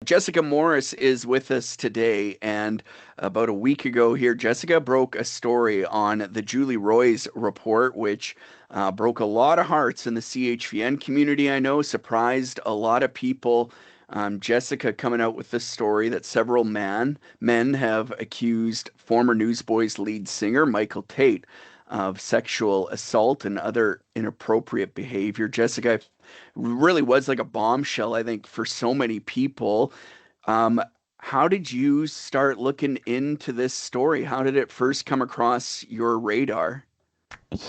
Jessica Morris is with us today, and about a week ago here, Jessica broke a story on the Julie Roys report, which broke a lot of hearts in the CHVN community. I know, surprised a lot of people. Jessica coming out with this story that several men have accused former Newsboys lead singer Michael Tait of sexual assault and other inappropriate behavior. Jessica really was like a bombshell, I think, for so many people. Um, how did you start looking into this story? How did it first come across your radar?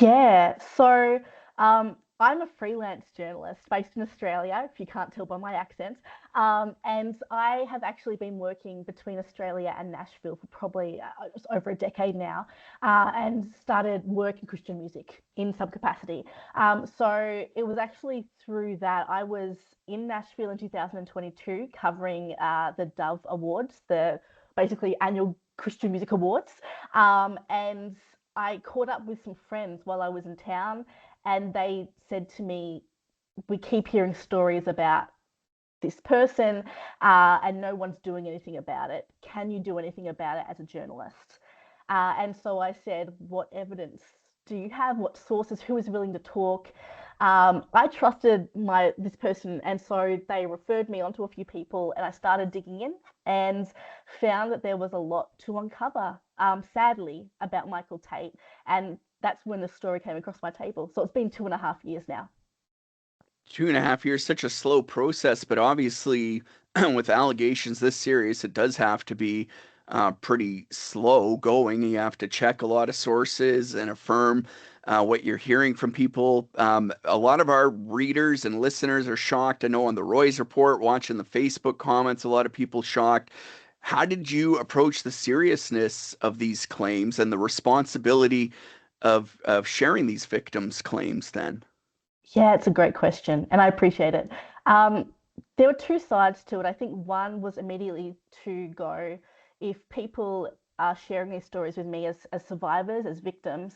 Yeah, so I'm a freelance journalist based in Australia, if you can't tell by my accent. And I have actually been working between Australia and Nashville for probably just over a decade now, and started work in Christian music in some capacity. So it was actually through that I was in Nashville in 2022 covering the Dove Awards, the basically annual Christian Music Awards. And I caught up with some friends while I was in town, and they said to me, "We keep hearing stories about this person, and no one's doing anything about it. Can you do anything about it as a journalist?" And so I said, "What evidence do you have? What sources? Who is willing to talk?" I trusted this person, and so they referred me onto a few people, and I started digging in and found that there was a lot to uncover. Sadly, about Michael Tait, and that's when the story came across my table. So it's been 2.5 years now. 2.5 years, such a slow process, but obviously, with allegations this serious, it does have to be pretty slow going. You have to check a lot of sources and affirm what you're hearing from people. A lot of our readers and listeners are shocked. I know on the Roy's report, watching the Facebook comments, a lot of people shocked. How did you approach the seriousness of these claims and the responsibility of sharing these victims' claims then? Yeah, it's a great question, and I appreciate it. Um, there were two sides to it. I think one was immediately to go, if people are sharing these stories with me as survivors, as victims,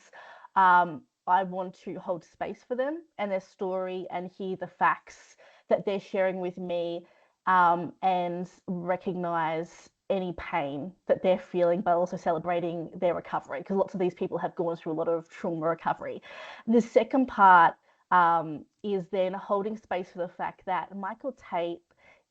I want to hold space for them and their story and hear the facts that they're sharing with me, and recognize any pain that they're feeling, but also celebrating their recovery, because lots of these people have gone through a lot of trauma recovery. The second part is then holding space for the fact that Michael Tait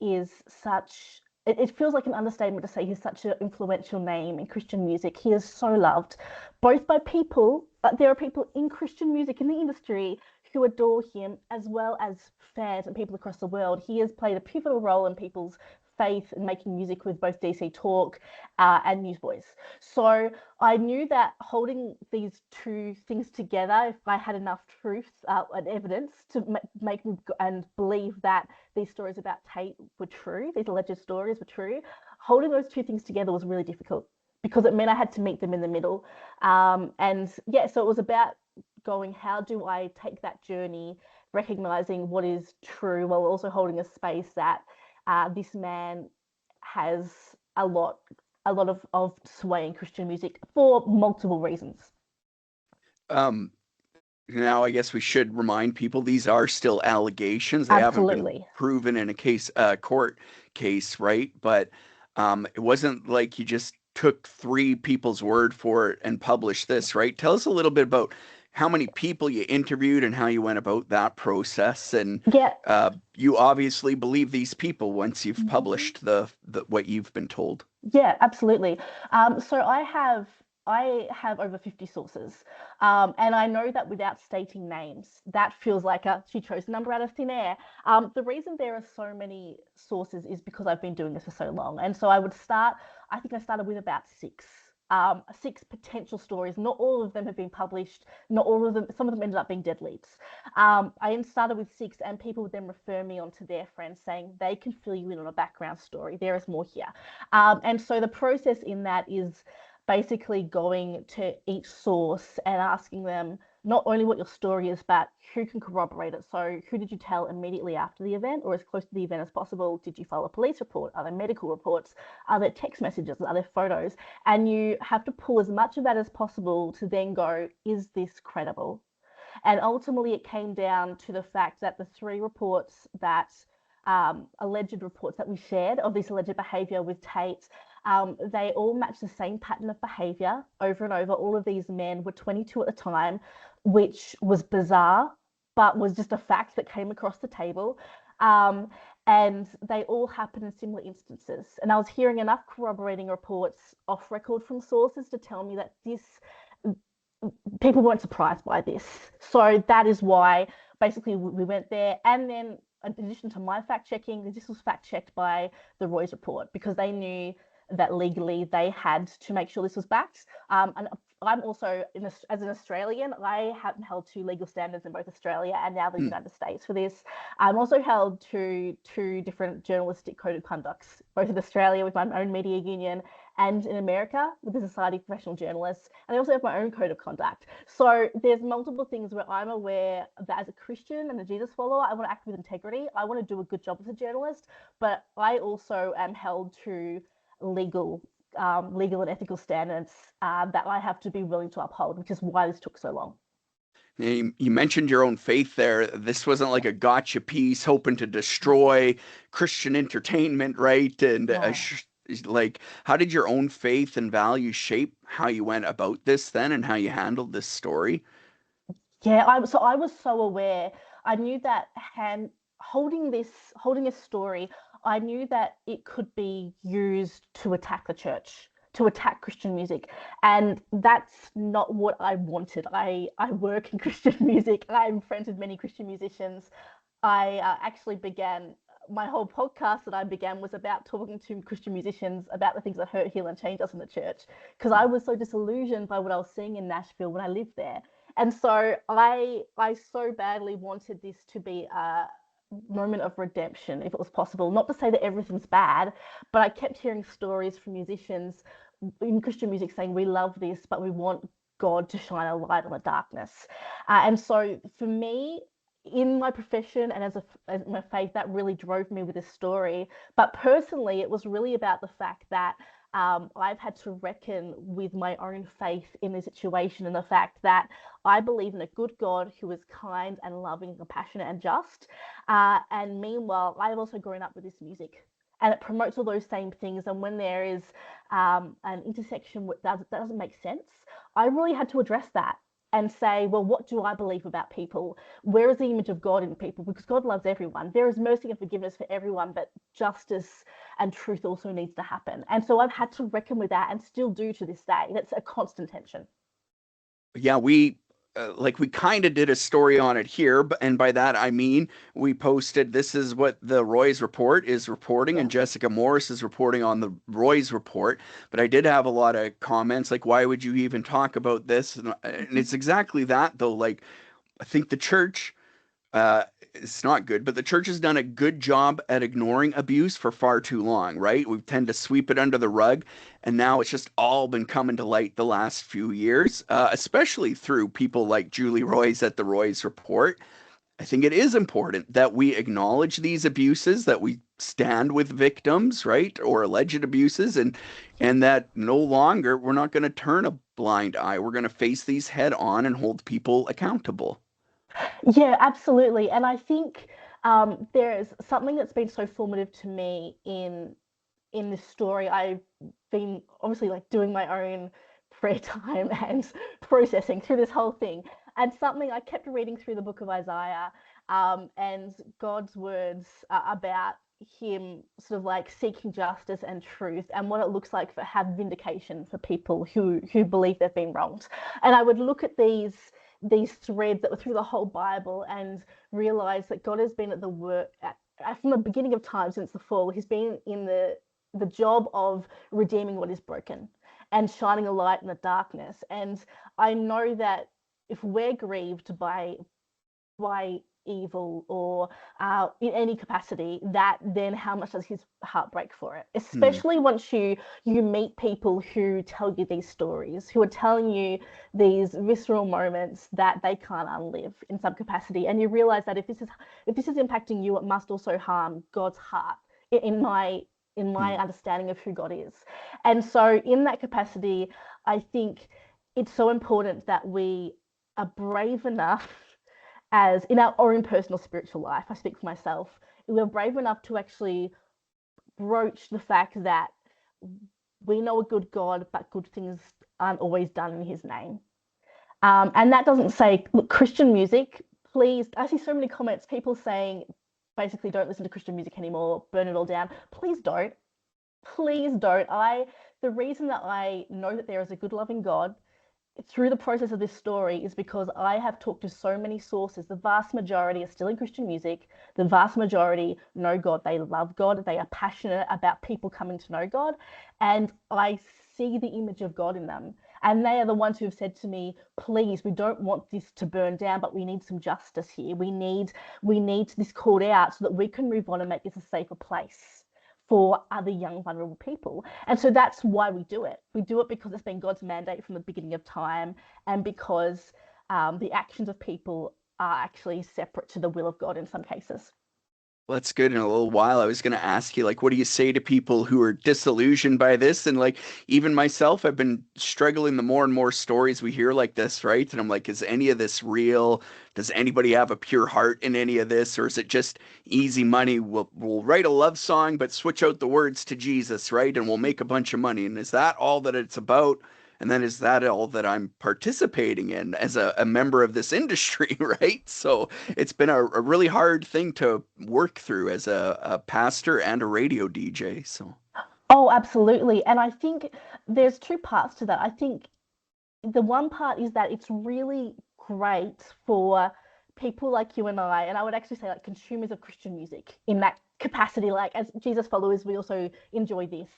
is such, it feels like an understatement to say he's such an influential name in Christian music. He is so loved, both by people, there are people in Christian music in the industry who adore him, as well as fans and people across the world. He has played a pivotal role in people's faith in making music with both DC Talk and Newsboys. So I knew that holding these two things together, if I had enough truth and evidence to make me and believe that these stories about Tait were true, these alleged stories were true, holding those two things together was really difficult because it meant I had to meet them in the middle. And yeah, so it was about going, how do I take that journey, recognizing what is true while also holding a space that this man has a lot of sway in Christian music for multiple reasons. Um, Now, I guess we should remind people these are still allegations. They haven't been Absolutely. proven in a court case, right? But it wasn't like you just took three people's word for it and published this, right? Tell us a little bit about how many people you interviewed and how you went about that process. And Yeah. you obviously believe these people once you've published the what you've been told. Yeah, absolutely. So I have over 50 sources, and I know that without stating names, that feels like she chose a number out of thin air. The reason there are so many sources is because I've been doing this for so long, and so I would start. I think I started with about six. Six potential stories. Not all of them have been published. Not all of them. Some of them ended up being dead leads. I then started with six, and people would then refer me on to their friends, saying they can fill you in on a background story. There is more here. And so the process in that is basically going to each source and asking them not only what your story is, but who can corroborate it. So, who did you tell immediately after the event or as close to the event as possible? Did you file a police report? Are there medical reports? Are there text messages? Are there photos? And you have to pull as much of that as possible to then go, is this credible? And ultimately, it came down to the fact that the three reports that alleged reports that we shared of this alleged behaviour with Tait, they all match the same pattern of behaviour over and over. All of these men were 22 at the time, which was bizarre, but was just a fact that came across the table. And they all happen in similar instances. And I was hearing enough corroborating reports off record from sources to tell me that people weren't surprised by this. So that is why basically we went there. And then in addition to my fact checking, this was fact checked by the Roy's report, because they knew that legally they had to make sure this was backed. And I'm also, as an Australian, I have held to legal standards in both Australia and now the United States for this. I'm also held to 2 different journalistic code of conducts, both in Australia with my own media union and in America with the Society of Professional Journalists. And I also have my own code of conduct. So there's multiple things where I'm aware that as a Christian and a Jesus follower, I want to act with integrity. I want to do a good job as a journalist, but I also am held to legal and ethical standards that I have to be willing to uphold, which is why this took so long. You mentioned your own faith there. This wasn't like a gotcha piece hoping to destroy Christian entertainment, right? And No. like, how did your own faith and values shape how you went about this then and how you handled this story? Yeah, I was so aware. I knew that holding this story, I knew that it could be used to attack the church, to attack Christian music, and that's not what I wanted. I work in Christian music. I'm friends with many Christian musicians. I actually began my whole podcast that I began was about talking to Christian musicians about the things that hurt, heal, and change us in the church, because I was so disillusioned by what I was seeing in Nashville when I lived there. And so I so badly wanted this to be a moment of redemption, if it was possible. Not to say that everything's bad, but I kept hearing stories from musicians in Christian music saying, we love this, but we want God to shine a light on the darkness. And so for me, in my profession and as my faith, that really drove me with this story. But personally, it was really about the fact that I've had to reckon with my own faith in this situation, and the fact that I believe in a good God who is kind and loving and compassionate and just. And meanwhile, I've also grown up with this music, and it promotes all those same things. And when there is an intersection that doesn't make sense, I really had to address that and say, well, what do I believe about people? Where is the image of God in people? Because God loves everyone. There is mercy and forgiveness for everyone, but justice and truth also needs to happen. And so I've had to reckon with that, and still do to this day. That's a constant tension. Yeah, we kind of did a story on it here, and by that I mean we posted this is what the Roy's report is reporting, Yeah. and Jessica Morris is reporting on the Roy's report. But I did have a lot of comments like, why would you even talk about this? And it's exactly that, though. Like, I think the church uh, it's not good, but the church has done a good job at ignoring abuse for far too long, right? We tend to sweep it under the rug, and now it's just all been coming to light the last few years, especially through people like Julie Roy's at the Roy's Report. I think it is important that we acknowledge these abuses, that we stand with victims, right, or alleged abuses, and that no longer we're not going to turn a blind eye. We're going to face these head on and hold people accountable. Yeah, absolutely. And I think there's something that's been so formative to me in this story. I've been obviously like doing my own prayer time and processing through this whole thing. And something I kept reading through the book of Isaiah, and God's words about him sort of like seeking justice and truth, and what it looks like for have vindication for people who believe they've been wronged. And I would look at these threads that were through the whole Bible and realize that God has been at the work from the beginning of time since the fall. He's been in the job of redeeming what is broken and shining a light in the darkness. And I know that if we're grieved by evil or in any capacity, that then how much does his heart break for it, Hmm. especially once you meet people who tell you these stories, who are telling you these visceral moments that they can't unlive in some capacity, and you realize that if this is impacting you, it must also harm God's heart in my Hmm. understanding of who God is. And so in that capacity, I think it's so important that we are brave enough, as in our own personal spiritual life, I speak for myself, we're brave enough to actually broach the fact that we know a good God, but good things aren't always done in his name. And that doesn't say, look, Christian music, please. I see so many comments, people saying basically don't listen to Christian music anymore, burn it all down. Please don't. Please don't. The reason that I know that there is a good loving God through the process of this story is because I have talked to so many sources. The vast majority are still in Christian music. The vast majority know God. They love God. They are passionate about people coming to know God. And I see the image of God in them. And they are the ones who have said to me, please, we don't want this to burn down, but we need some justice here. We need this called out so that we can move on and make this a safer place for other young, vulnerable people. And so that's why we do it. We do it because it's been God's mandate from the beginning of time, and because the actions of people are actually separate to the will of God in some cases. Well, that's good. In a little while, I was going to ask you, like, what do you say to people who are disillusioned by this? And like, even myself, I've been struggling the more and more stories we hear like this, right? And I'm like, is any of this real? Does anybody have a pure heart in any of this? Or is it just easy money? We'll write a love song, but switch out the words to Jesus, right? And we'll make a bunch of money. And is that all that it's about? And then is that all that I'm participating in as a member of this industry, right? So it's been a really hard thing to work through as a pastor and a radio DJ. So Oh, absolutely. And I think there's two parts to that. I think the one part is that it's really great for people like you and I would actually say like consumers of Christian music in that capacity. Like as Jesus followers, we also enjoy this.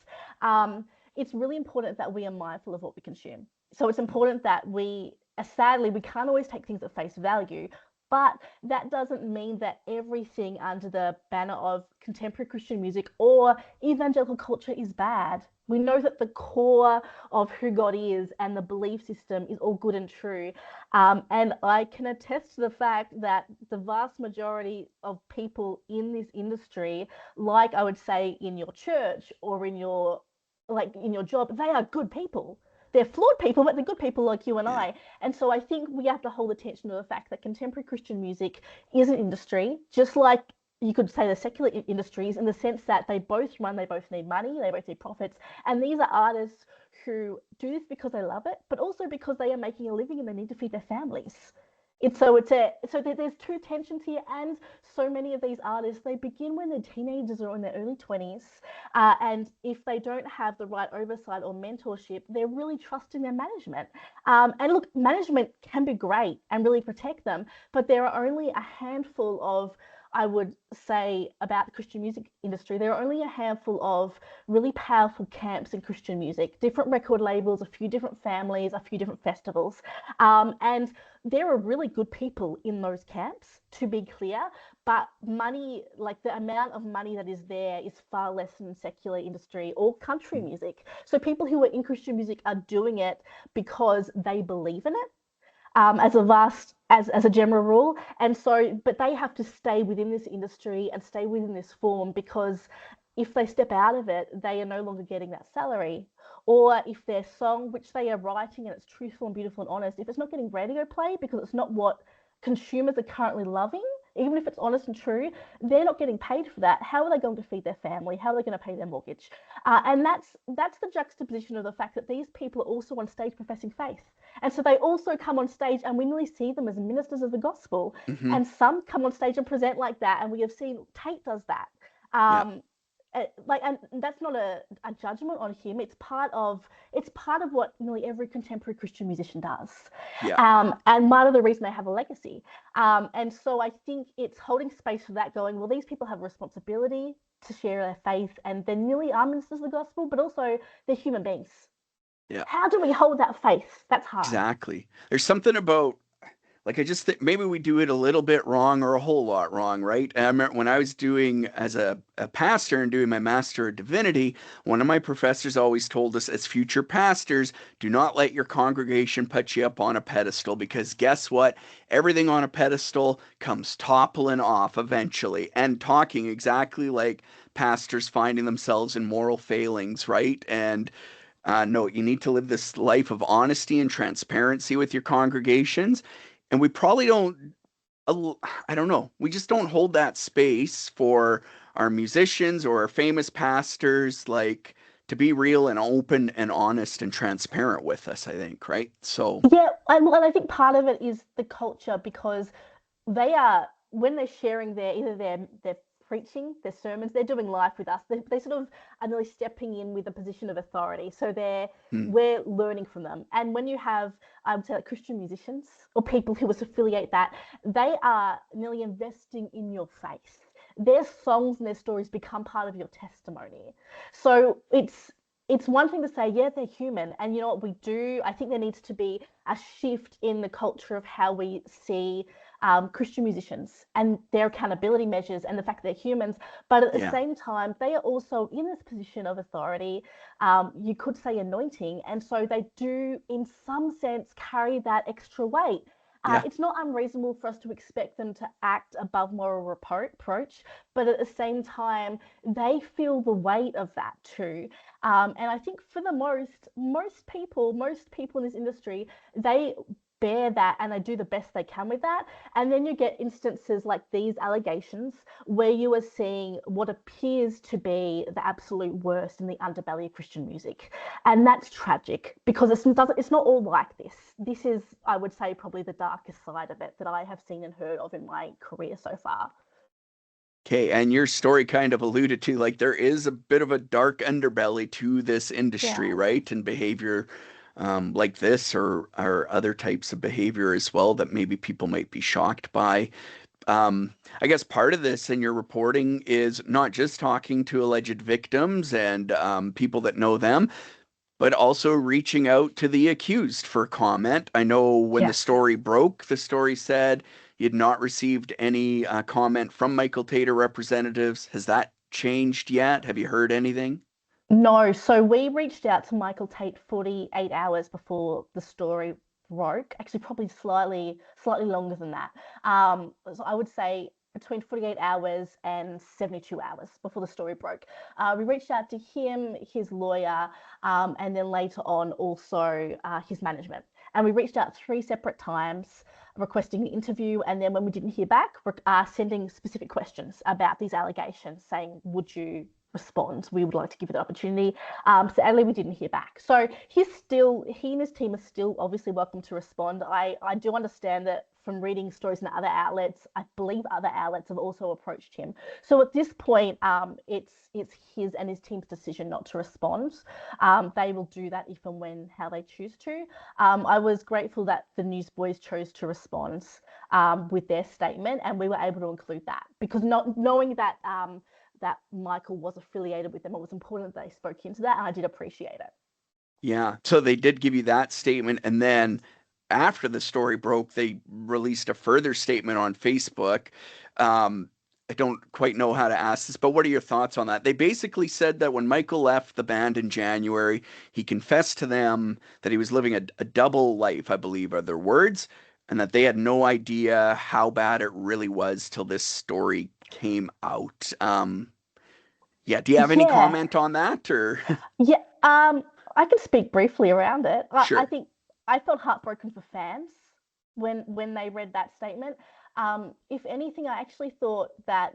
It's really important that we are mindful of what we consume. So it's important that sadly, we can't always take things at face value. But that doesn't mean that everything under the banner of contemporary Christian music or evangelical culture is bad. We know that the core of who God is and the belief system is all good and true. And I can attest to the fact that the vast majority of people in this industry, like I would say in your church or in your job, they are good people. They're flawed people, but they're good people like you and yeah, I. And so I think we have to hold attention to the fact that contemporary Christian music is an industry, just like you could say the secular industries, in the sense that they both run, they both need money, they both need profits. And these are artists who do this because they love it, but also because they are making a living and they need to feed their families. There's two tensions here, and so many of these artists, they begin when they're teenagers or in their early 20s, and if they don't have the right oversight or mentorship, they're really trusting their management. And look, management can be great and really protect them, but there are only a handful of, I would say, about the Christian music industry, there are only a handful of really powerful camps in Christian music, different record labels, a few different families, a few different festivals. And there are really good people in those camps, to be clear, but money, like the amount of money that is there, is far less than secular industry or country music. So people who are in Christian music are doing it because they believe in it, as a general rule. And so, but they have to stay within this industry and stay within this form, because if they step out of it, they are no longer getting that salary. Or if their song, which they are writing and it's truthful and beautiful and honest, if it's not getting radio play because it's not what consumers are currently loving, even if it's honest and true, they're not getting paid for that. How are they going to feed their family? How are they going to pay their mortgage? And that's the juxtaposition of the fact that these people are also on stage professing faith. And so they also come on stage, and we really see them as ministers of the gospel. hmm And some come on stage and present like that. And we have seen Tait does that. yeah, And that's not a judgment on him. It's part of what nearly every contemporary Christian musician does. yeah. And part of the reason they have a legacy. And so I think it's holding space for that, going, well, these people have a responsibility to share their faith, and they nearly are ministers of the gospel, but also they're human beings. Yeah, How do we hold that faith? That's hard. exactly. There's something about like I just think maybe we do it a little bit wrong or a whole lot wrong, right? And I remember when I was doing as a pastor and doing my master of divinity, one of my professors always told us as future pastors, do not let your congregation put you up on a pedestal, because guess what? Everything on a pedestal comes toppling off eventually. And talking exactly like pastors finding themselves in moral failings, right? And no, you need to live this life of honesty and transparency with your congregations. And we probably don't. I don't know. We just don't hold that space for our musicians or our famous pastors, like to be real and open and honest and transparent with us, I think, right? So, Yeah, and I think part of it is the culture because they are when they're sharing their preaching, their sermons, they're doing life with us. They sort of are nearly stepping in with a position of authority. So hmm, we're learning from them. And when you have, I would say, like Christian musicians or people who affiliate that, they are nearly investing in your faith. Their songs and their stories become part of your testimony. So it's one thing to say, yeah, they're human. And you know what we do? I think there needs to be a shift in the culture of how we see Christian musicians and their accountability measures and the fact that they're humans. But at the yeah, same time, they are also in this position of authority, you could say anointing. And so they do, in some sense, carry that extra weight. yeah, It's not unreasonable for us to expect them to act above moral reproach, but at the same time, they feel the weight of that too. And I think for the most people in this industry, they bear that and they do the best they can with that. And then you get instances like these allegations where you are seeing what appears to be the absolute worst in the underbelly of Christian music. And that's tragic because it's not all like this. This is, I would say, probably the darkest side of it that I have seen and heard of in my career so far. okay. And your story kind of alluded to like there is a bit of a dark underbelly to this industry, Yeah. right? And behavior like this or other types of behavior as well that maybe people might be shocked by. I guess part of this in your reporting is not just talking to alleged victims and people that know them, but also reaching out to the accused for comment. I know when the Yes. story broke, the story said you had not received any comment from Michael Tait or representatives. Has that changed yet? Have you heard anything? No, so we reached out to Michael Tait 48 hours before the story broke. Actually, probably slightly longer than that. So I would say between 48 hours and 72 hours before the story broke. We reached out to him, his lawyer, and then later on also his management. And we reached out three separate times requesting an interview. And then when we didn't hear back, sending specific questions about these allegations, saying, would you respond? We would like to give it the opportunity. Sadly, we didn't hear back. So he and his team are still obviously welcome to respond. I do understand that from reading stories in other outlets, I believe other outlets have also approached him. So at this point, it's his and his team's decision not to respond. They will do that if and when how they choose to. I was grateful that the Newsboys chose to respond with their statement, and we were able to include that because not knowing that that Michael was affiliated with them, it was important that they spoke into that, and I did appreciate it. Yeah. So they did give you that statement. And then after the story broke, they released a further statement on Facebook. I don't quite know how to ask this, but what are your thoughts on that? They basically said that when Michael left the band in January, he confessed to them that he was living a double life, I believe are their words, and that they had no idea how bad it really was till this story came out. Yeah, do you have any Yeah, comment on that or? yeah. I can speak briefly around it. I Sure. think I felt heartbroken for fans when they read that statement. If anything, I actually thought that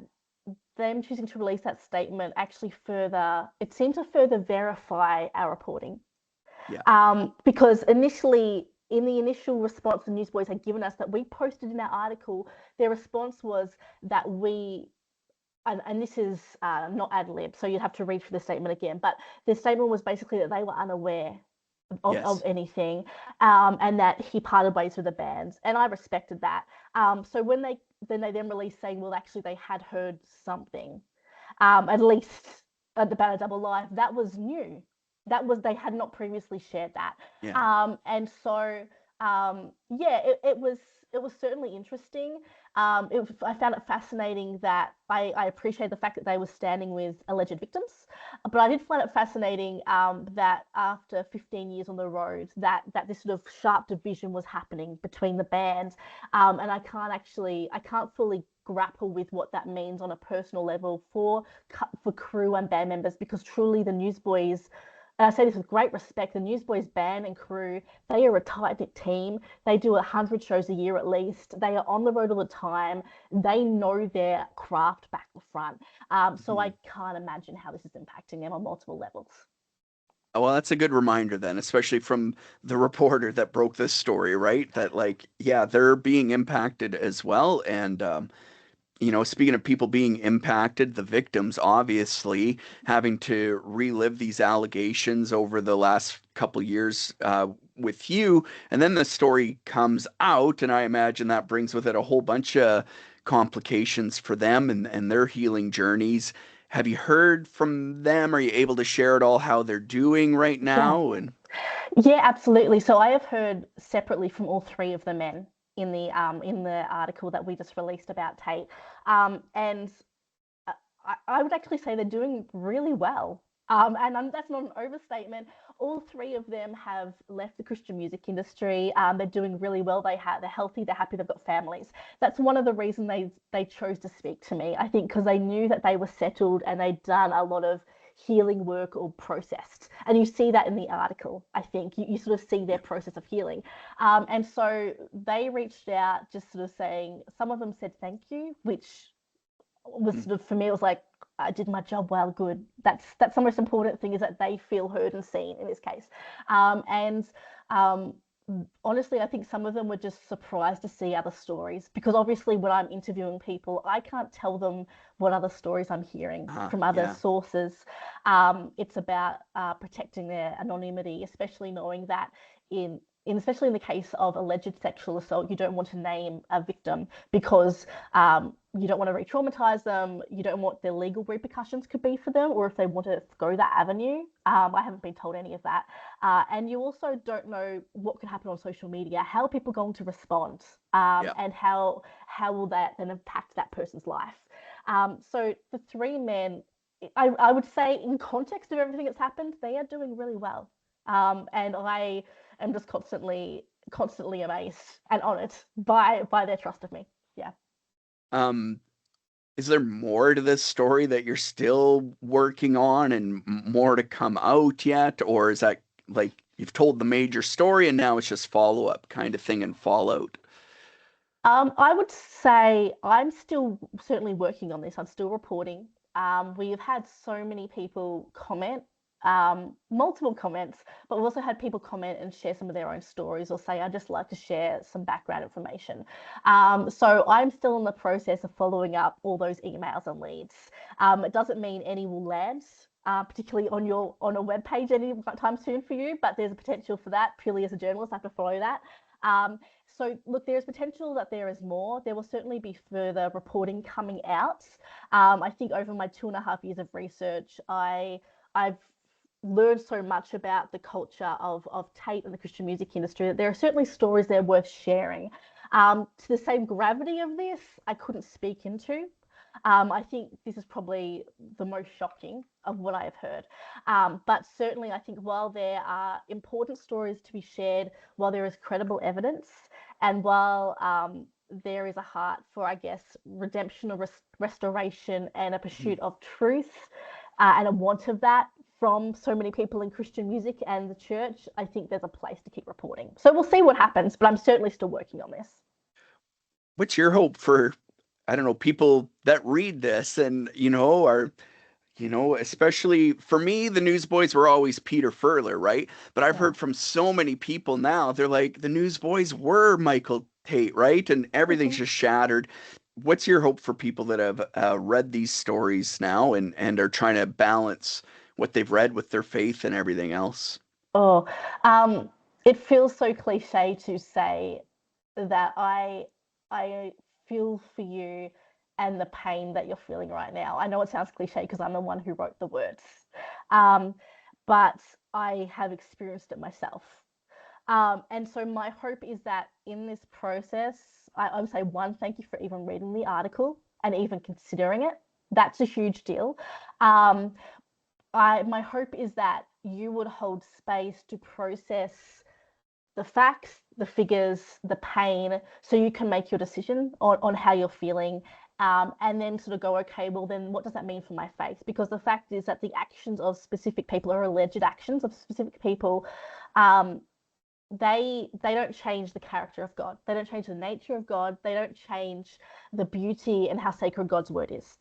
them choosing to release that statement actually further it seemed to further verify our reporting. Yeah. Because initially, in the initial response the Newsboys had given us that we posted in our article, their response was that and this is not ad lib, so you'd have to read through the statement again, but the statement was basically that they were unaware of Yes. anything and that he parted ways with the band. And I respected that. So when they released saying, well, actually, they had heard something, at least about a double life, that was new. They had not previously shared that. Yeah. And so, yeah, it was certainly interesting. I found it fascinating that I appreciate the fact that they were standing with alleged victims, but I did find it fascinating that after 15 years on the road, that this sort of sharp division was happening between the bands, and I can't fully grapple with what that means on a personal level for crew and band members because truly the Newsboys and I say this with great respect, the Newsboys band and crew, they are a tight-knit team. They do 100 shows a year at least. They are on the road all the time. They know their craft back to front. So I can't imagine how this is impacting them on multiple levels. Oh, well, that's a good reminder then, especially from the reporter that broke this story, right? That like, yeah, they're being impacted as well. And speaking of people being impacted, the victims obviously having to relive these allegations over the last couple years with you, and then the story comes out, and I imagine that brings with it a whole bunch of complications for them and their healing journeys. Have you heard from them? Are you able to share at all how they're doing right Yeah. now? And Yeah, absolutely. So I have heard separately from all three of the men in the article that we just released about Tait, and I would actually say they're doing really well. And that's not an overstatement. All three of them have left the Christian music industry. They're doing really well. They're healthy. They're happy. They've got families. That's one of the reasons they chose to speak to me. I think because they knew that they were settled and they'd done a lot of healing work or processed. And you see that in the article. I think you sort of see their process of healing. And so they reached out, just sort of saying. Some of them said thank you, which was sort of, for me, it was like, I did my job well, good. That's the most important thing, is that they feel heard and seen in this case. And honestly, I think some of them were just surprised to see other stories, because obviously when I'm interviewing people, I can't tell them what other stories I'm hearing from other yeah. sources. It's about protecting their anonymity, especially knowing that especially in the case of alleged sexual assault, you don't want to name a victim, because you don't want to re-traumatize them. You don't know what their legal repercussions could be for them, or if they want to go that avenue. I haven't been told any of that. And you also don't know what could happen on social media. How are people going to respond? Yeah. And how will that then impact that person's life? So the three men, I would say, in context of everything that's happened, they are doing really well. And I am just constantly amazed and honored by their trust of me. Yeah. Um, is there more to this story that you're still working on and more to come out yet? Or is that like you've told the major story and now it's just follow up kind of thing and fallout? I would say I'm still certainly working on this. I'm still reporting. We have had so many people comment, multiple comments, but we've also had people comment and share some of their own stories, or say, I'd just like to share some background information. So I'm still in the process of following up all those emails and leads. It doesn't mean any will land. Particularly on a web page anytime soon for you, but there's a potential for that. Purely as a journalist, I have to follow that. Um, so look, there's potential that there is more. There will certainly be further reporting coming out. I think over my 2.5 years of research, I've learned so much about the culture of Tait and the Christian music industry that there are certainly stories there worth sharing. To the same gravity of this, I couldn't speak into. I think this is probably the most shocking of what I have heard. But certainly, I think while there are important stories to be shared, while there is credible evidence, and while there is a heart for, I guess, redemption or restoration and a pursuit of truth, and a want of that from so many people in Christian music and the church, I think there's a place to keep reporting. So we'll see what happens, but I'm certainly still working on this. What's your hope for, I don't know, people that read this and, are, especially for me, the newsboys were always Peter Furler, right? But I've Yeah. heard from so many people now, they're like, the newsboys were Michael Tait, right? And everything's Mm-hmm. just shattered. What's your hope for people that have read these stories now and are trying to balance what they've read with their faith and everything else? Oh, um, it feels so cliche to say that I feel for you and the pain that you're feeling right now. I know it sounds cliche because I'm the one who wrote the words, um, but I have experienced it myself. And so my hope is that in this process, I would say, one, thank you for even reading the article and even considering it. That's a huge deal. Um, my hope is that you would hold space to process the facts, the figures, the pain, so you can make your decision on how you're feeling. and then sort of go, okay, well, then what does that mean for my faith? Because the fact is that the actions of specific people, or alleged actions of specific people, um, they don't change the character of God. They don't change the nature of God. They don't change the beauty and how sacred God's word is.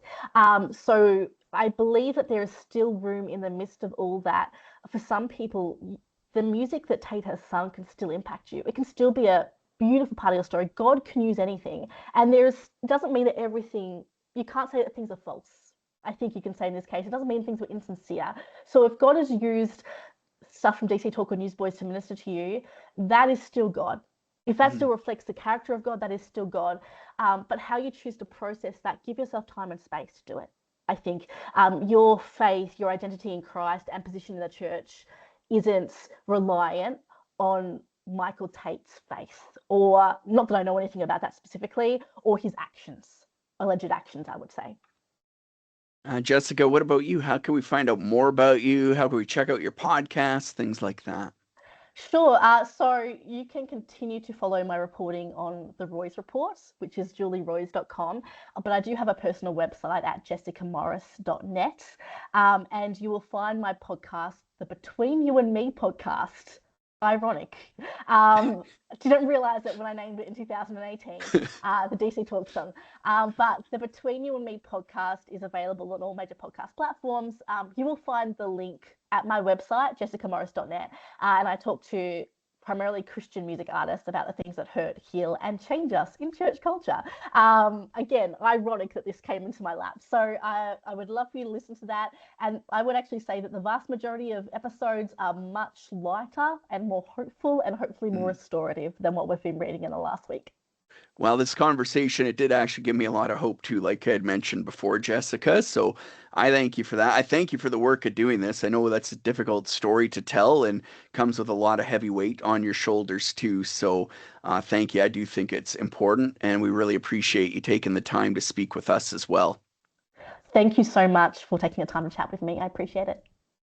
So I believe that there is still room in the midst of all that for some people. The music that Tate has sung can still impact you. It can still be a beautiful part of your story. God can use anything, and there's doesn't mean that everything. You can't say that things are false. I think you can say in this case, it doesn't mean things were insincere. So if God has used stuff from DC Talk or Newsboys to minister to you, that is still God. If that Mhm. still reflects the character of God, that is still God. But how you choose to process that, give yourself time and space to do it. I think your faith, your identity in Christ, and position in the church isn't reliant on Michael Tait's faith, or not that I know anything about that specifically, or his actions, alleged actions, I would say. Jessica, what about you? How can we find out more about you? How can we check out your podcast? Things like that. Sure. So you can continue to follow my reporting on the Roy's Report, which is julieroys.com. But I do have a personal website at jessicamorris.net. And you will find my podcast, the Between You and Me podcast. Ironic. Didn't realize it when I named it in 2018, the DC Talk song. But the Between You and Me podcast is available on all major podcast platforms. You will find the link at my website, jessicamorris.net. And I talk to primarily Christian music artists about the things that hurt, heal, and change us in church culture. Again, ironic that this came into my lap. So I would love for you to listen to that. And I would actually say that the vast majority of episodes are much lighter and more hopeful, and hopefully more restorative than what we've been reading in the last week. Well, this conversation, it did actually give me a lot of hope too, like I had mentioned before, Jessica. So I thank you for that. I thank you for the work of doing this. I know that's a difficult story to tell and comes with a lot of heavy weight on your shoulders too. So thank you. I do think it's important, and we really appreciate you taking the time to speak with us as well. Thank you so much for taking the time to chat with me. I appreciate it.